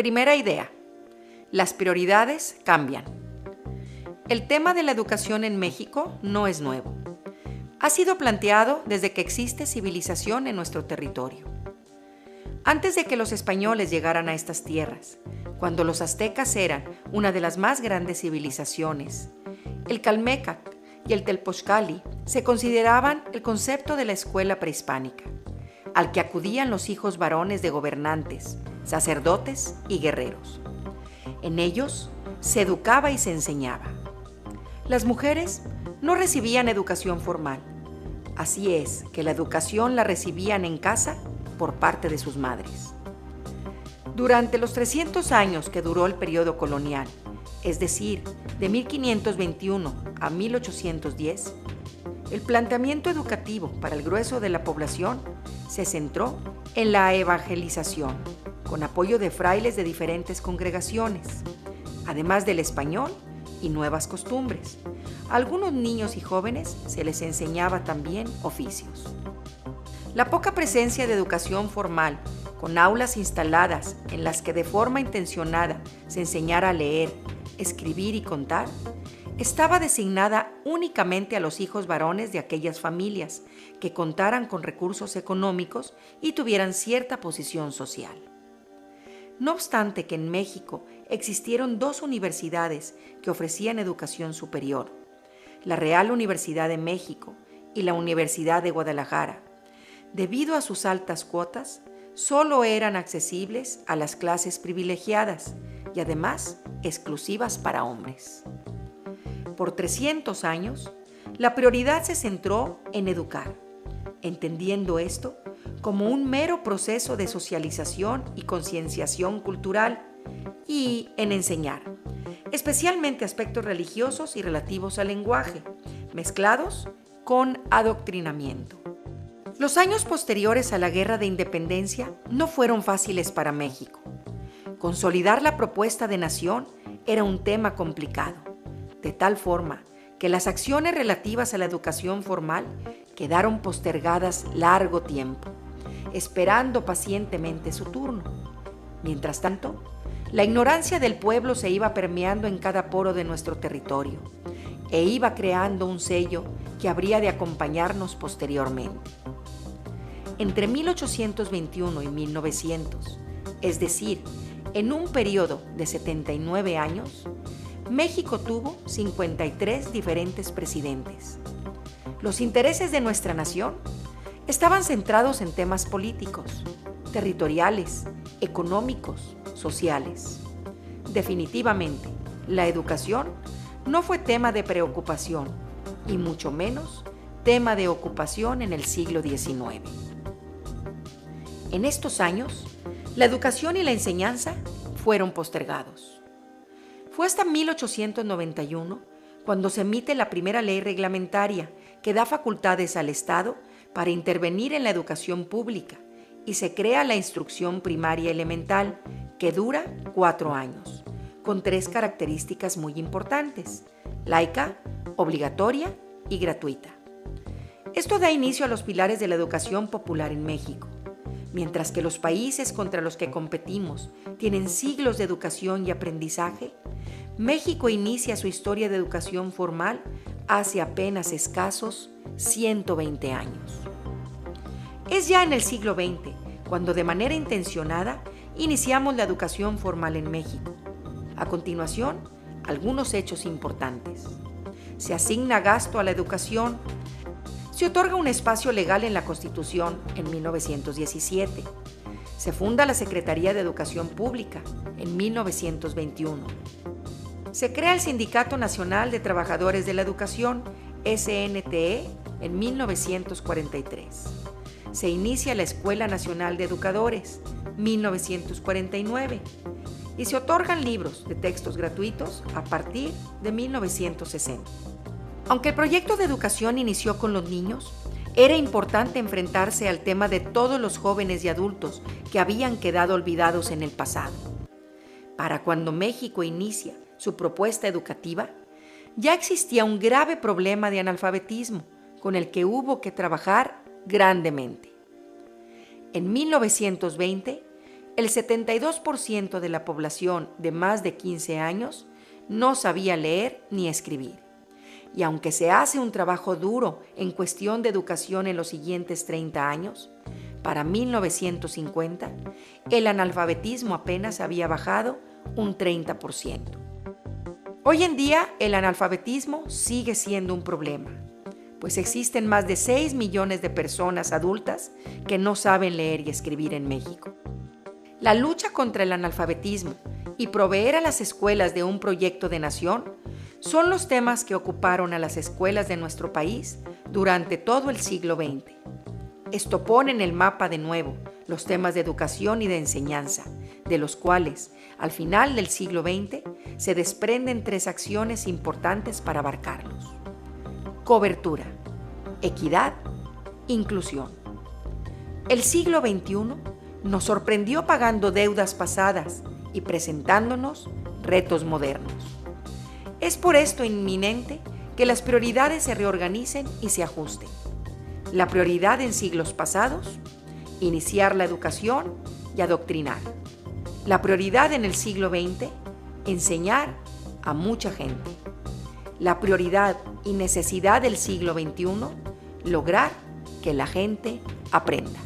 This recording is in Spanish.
Primera idea. Las prioridades cambian. El tema de la educación en México no es nuevo. Ha sido planteado desde que existe civilización en nuestro territorio. Antes de que los españoles llegaran a estas tierras, cuando los aztecas eran una de las más grandes civilizaciones, el Calmecac y el Telpochcali se consideraban el concepto de la escuela prehispánica, al que acudían los hijos varones de gobernantes, sacerdotes y guerreros. En ellos se educaba y se enseñaba. Las mujeres no recibían educación formal. Así es que la educación la recibían en casa por parte de sus madres. Durante los 300 años que duró el periodo colonial, es decir, de 1521 a 1810, el planteamiento educativo para el grueso de la población se centró en la evangelización, con apoyo de frailes de diferentes congregaciones, además del español y nuevas costumbres. A algunos niños y jóvenes se les enseñaba también oficios. La poca presencia de educación formal, con aulas instaladas en las que de forma intencionada se enseñara a leer, escribir y contar, estaba designada únicamente a los hijos varones de aquellas familias que contaran con recursos económicos y tuvieran cierta posición social. No obstante que en México existieron dos universidades que ofrecían educación superior, la Real Universidad de México y la Universidad de Guadalajara. Debido a sus altas cuotas, solo eran accesibles a las clases privilegiadas y además exclusivas para hombres. Por 300 años, la prioridad se centró en educar, entendiendo esto como un mero proceso de socialización y concienciación cultural, y en enseñar, especialmente aspectos religiosos y relativos al lenguaje, mezclados con adoctrinamiento. Los años posteriores a la Guerra de Independencia no fueron fáciles para México. Consolidar la propuesta de nación era un tema complicado, de tal forma que las acciones relativas a la educación formal quedaron postergadas largo tiempo, esperando pacientemente su turno. Mientras tanto, la ignorancia del pueblo se iba permeando en cada poro de nuestro territorio e iba creando un sello que habría de acompañarnos posteriormente. Entre 1821 y 1900, es decir, en un periodo de 79 años, México tuvo 53 diferentes presidentes. Los intereses de nuestra nación estaban centrados en temas políticos, territoriales, económicos, sociales. Definitivamente, la educación no fue tema de preocupación y mucho menos tema de ocupación en el siglo XIX. En estos años, la educación y la enseñanza fueron postergados. Fue hasta 1891 cuando se emite la primera ley reglamentaria que da facultades al Estado para intervenir en la educación pública y se crea la instrucción primaria elemental, que dura 4 años, con 3 características muy importantes: laica, obligatoria y gratuita. Esto da inicio a los pilares de la educación popular en México. Mientras que los países contra los que competimos tienen siglos de educación y aprendizaje, México inicia su historia de educación formal hace apenas escasos 120 años. Es ya en el siglo XX cuando de manera intencionada iniciamos la educación formal en México. A continuación, algunos hechos importantes. Se asigna gasto a la educación. Se otorga un espacio legal en la Constitución en 1917. Se funda la Secretaría de Educación Pública en 1921. Se crea el Sindicato Nacional de Trabajadores de la Educación, SNTE, en 1943. Se inicia la Escuela Nacional de Educadores, 1949. Y se otorgan libros de textos gratuitos a partir de 1960. Aunque el proyecto de educación inició con los niños, era importante enfrentarse al tema de todos los jóvenes y adultos que habían quedado olvidados en el pasado. Para cuando México inicia su propuesta educativa, ya existía un grave problema de analfabetismo con el que hubo que trabajar grandemente. En 1920, El 72% de la población de más de 15 años no sabía leer ni escribir. Y aunque se hace un trabajo duro en cuestión de educación en los siguientes 30 años, para 1950, el analfabetismo apenas había bajado un 30%. Hoy en día, el analfabetismo sigue siendo un problema, pues existen más de 6 millones de personas adultas que no saben leer y escribir en México. La lucha contra el analfabetismo y proveer a las escuelas de un proyecto de nación son los temas que ocuparon a las escuelas de nuestro país durante todo el siglo XX. Esto pone en el mapa de nuevo los temas de educación y de enseñanza, de los cuales, al final del siglo XX, se desprenden 3 acciones importantes para abarcarlos: cobertura, equidad, inclusión. El siglo XXI nos sorprendió pagando deudas pasadas y presentándonos retos modernos. Es por esto inminente que las prioridades se reorganicen y se ajusten. La prioridad en siglos pasados: iniciar la educación y adoctrinar. La prioridad en el siglo XX: enseñar a mucha gente. La prioridad y necesidad del siglo XXI: lograr que la gente aprenda.